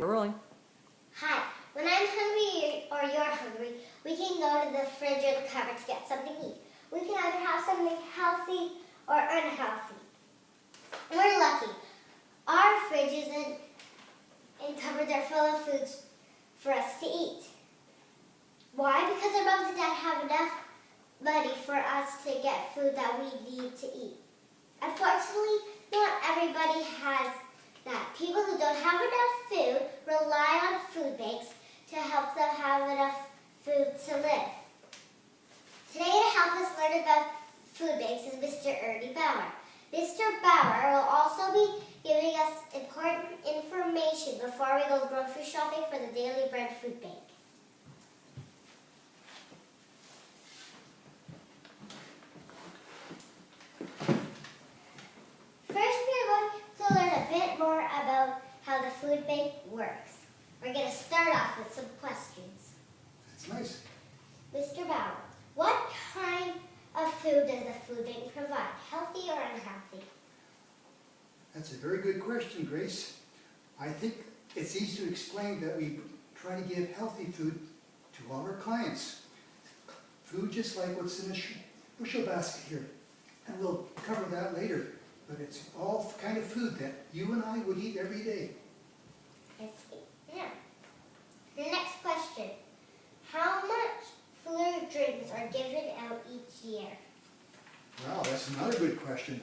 We're rolling. Hi. When I'm hungry or you're hungry, we can go to the fridge or the cupboard to get something to eat. We can either have something healthy or unhealthy. We're lucky. Our fridges and cupboards are full of foods for us to eat. Why? Because our moms and dad have enough money for us to get food that we need to eat. Unfortunately, not everybody has that. People who don't have enough food rely on food banks to help them have enough food to live. Today, to help us learn about food banks is Mr. Ernie Bauer. Mr. Bauer will also be giving us important information before we go grocery shopping for the Daily Bread Food Bank. First, we are going to learn a bit more about how the food bank works. We're going to start off with some questions. That's nice. Mr. Bauer, what kind of food does the food bank provide, healthy or unhealthy? That's a very good question, Grace. I think it's easy to explain that we try to give healthy food to all our clients. Food just like what's in the bushel basket here. And we'll cover that later. But it's all kind of food that you and I would eat every day. I see. Yeah. The next question. How much food or drinks are given out each year? Wow, that's another good question.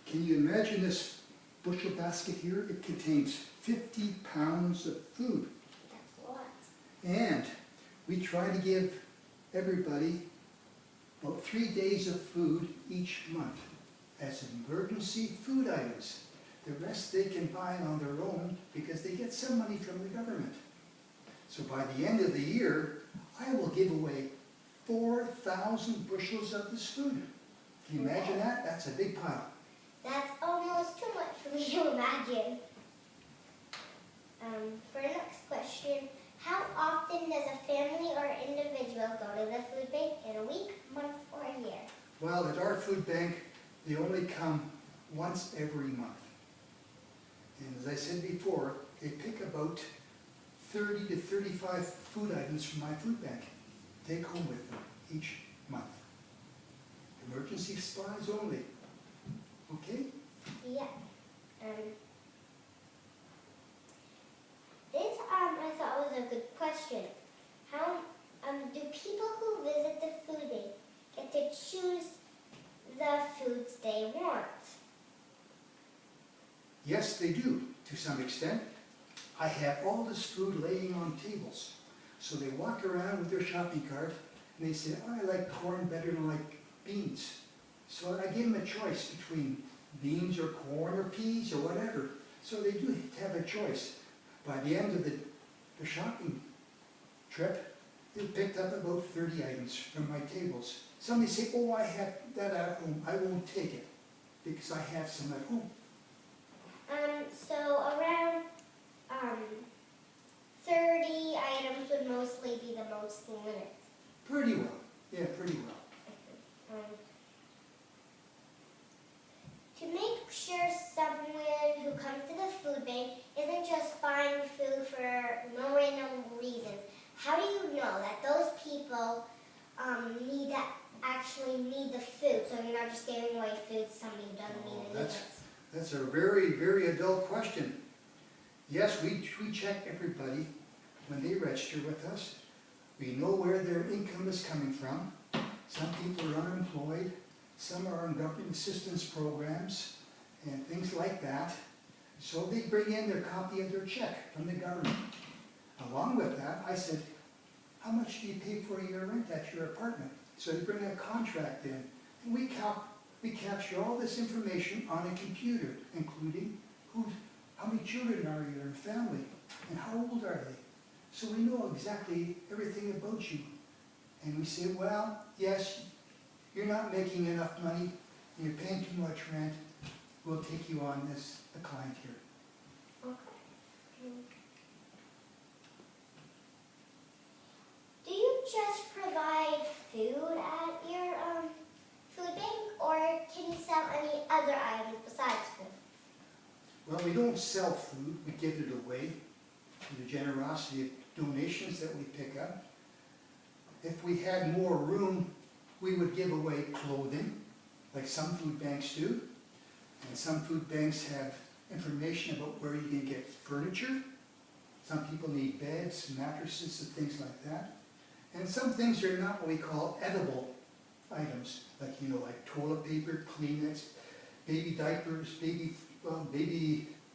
Can you imagine this bushel basket here? It contains 50 pounds of food. That's a lot. And we try to give everybody about 3 days of food each month as emergency food items. The rest they can buy on their own because they get some money from the government. So by the end of the year, I will give away 4,000 bushels of this food. Can you imagine that? That's a big pile. That's almost too much for me to imagine. For the next question, how often does a family or individual go to the food bank? In a week, month, or a year? Well, at our food bank, they only come once every month. And as I said before, they pick about 30 to 35 food items from my food bank. Take home with them each month. Emergency supplies only. Okay? Yeah. This I thought was a good question. How do people who visit the food bank get to choose the foods they want? Yes, they do, to some extent. I have all this food laying on tables. So they walk around with their shopping cart and they say, oh, I like corn better than I like beans. So I give them a choice between beans or corn or peas or whatever. So they do have a choice. By the end of the shopping trip, they picked up about 30 items from my tables. Some they say, oh, I have that at home. I won't take it because I have some at home. So around 30 items would mostly be the most limit. Pretty well. Yeah, pretty well. To make sure someone who comes to the food bank isn't just buying food for no random reasons, how do you know that those people actually need the food, so you're not just giving away food to somebody who doesn't need it? That's a very, very adult question. Yes, we check everybody when they register with us. We know where their income is coming from. Some people are unemployed. Some are on government assistance programs and things like that. So they bring in their copy of their check from the government. Along with that, I said, how much do you pay for your rent at your apartment? So they bring a contract in, and we capture all this information on a computer, including how many children are you in your family, and how old are they? So we know exactly everything about you. And we say, well, yes, you're not making enough money, and you're paying too much rent, we'll take you on as a client here. Okay. Do you just provide food at your food bank, or can you sell any other items besides food? Well, we don't sell food, we give it away. through the generosity of donations that we pick up. If we had more room, we would give away clothing, like some food banks do. And some food banks have information about where you can get furniture. Some people need beds, mattresses, and things like that. And some things are not what we call edible items, like, like toilet paper, Kleenex, baby diapers, baby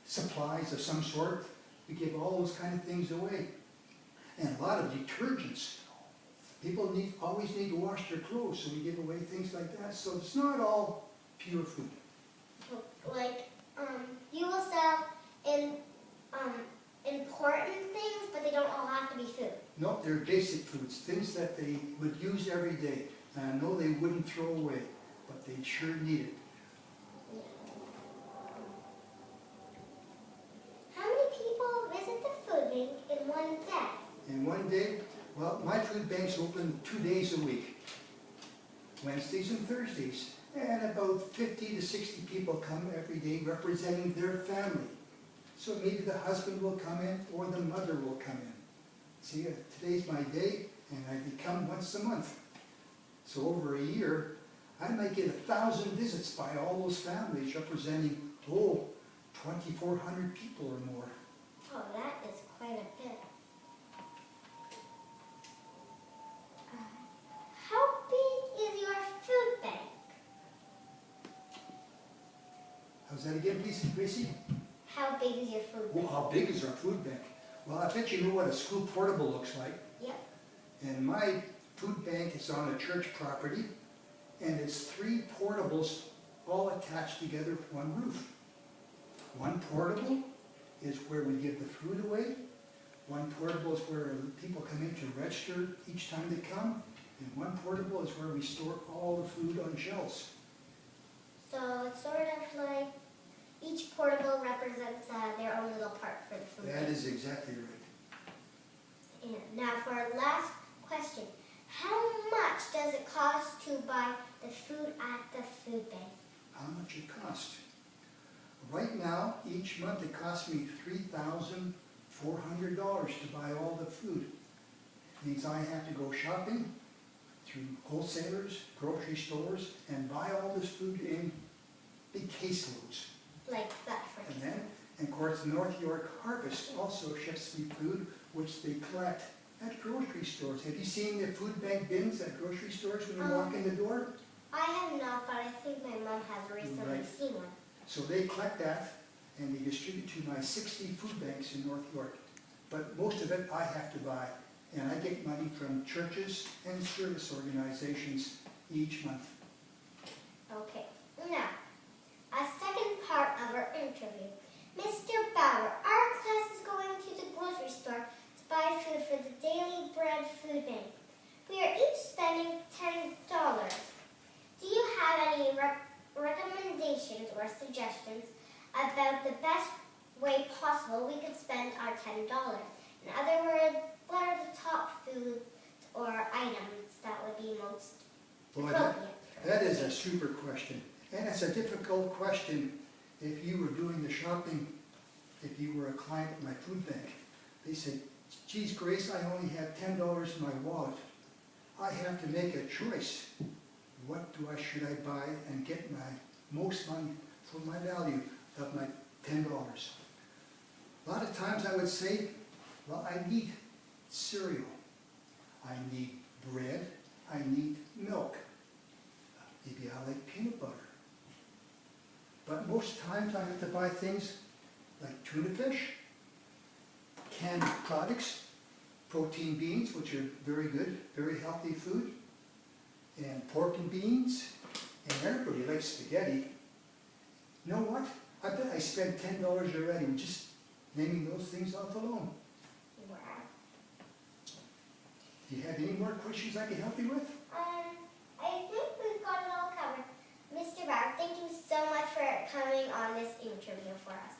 supplies of some sort. We give all those kind of things away. And a lot of detergents. People always need to wash their clothes, so we give away things like that. So it's not all pure food. Like, you will sell important things, but they don't all have to be food. No, they're basic foods, things that they would use every day. And I know they wouldn't throw away, but they sure need it. Yeah. How many people visit the food bank in one day? In one day, well, my food bank's open 2 days a week, Wednesdays and Thursdays. And about 50 to 60 people come every day representing their family. So maybe the husband will come in or the mother will come in. See, today's my day and I come once a month. So over a year, I might get 1,000 visits by all those families representing, 2,400 people or more. Oh, that is quite a bit. How big is your food bank? How's that again, please, Gracie? How big is your food bank? How big is our food bank? Well, I bet you know what a school portable looks like. Yep. And my food bank is on a church property, and it's 3 portables all attached together with one roof. One portable is where we give the food away. One portable is where people come in to register each time they come. And one portable is where we store all the food on shelves. So it's sort of like each portable represents their own little part for the food That bank. is exactly right. And now for our last question. How much does it cost to buy the food at the food bank? How much it costs? Right now, each month it costs me $3,400 to buy all the food. It means I have to go shopping through wholesalers, grocery stores, and buy all this food in big caseloads. Like that, for And example. then, and of course, North York Harvest also ships me food, which they collect at grocery stores. Have you seen the food bank bins at grocery stores when you walk in the door? I have not, but I think my mom has recently Right. seen one. So they collect that and they distribute to my 60 food banks in North York. But most of it I have to buy. And I get money from churches and service organizations each month. Okay, now, a second part of our interview. Mr. Bauer, our class is going to the grocery store to buy food for the Daily Bread Food Bank. We are each spending $10. Do you have any recommendations or suggestions about the best way possible we could spend our $10? In other words, what are the top foods or items that would be most Boy, appropriate? that is a super question. And it's a difficult question if you were doing the shopping, if you were a client at my food bank. They said, geez, Grace, I only have $10 in my wallet. I have to make a choice. What should I buy and get my most money for my value of my $10? A lot of times I would say, well, I need cereal. I need bread. I need milk. Maybe I like peanut butter. But most times I have to buy things like tuna fish, canned products, protein beans, which are very good, very healthy food, and pork and beans, and everybody likes spaghetti. You know what? I bet I spent $10 already just naming those things off alone. Wow. Do you have any more questions I can help you with? I think we've got it all covered. Mr. Bauer, thank you so much for coming on this interview for us.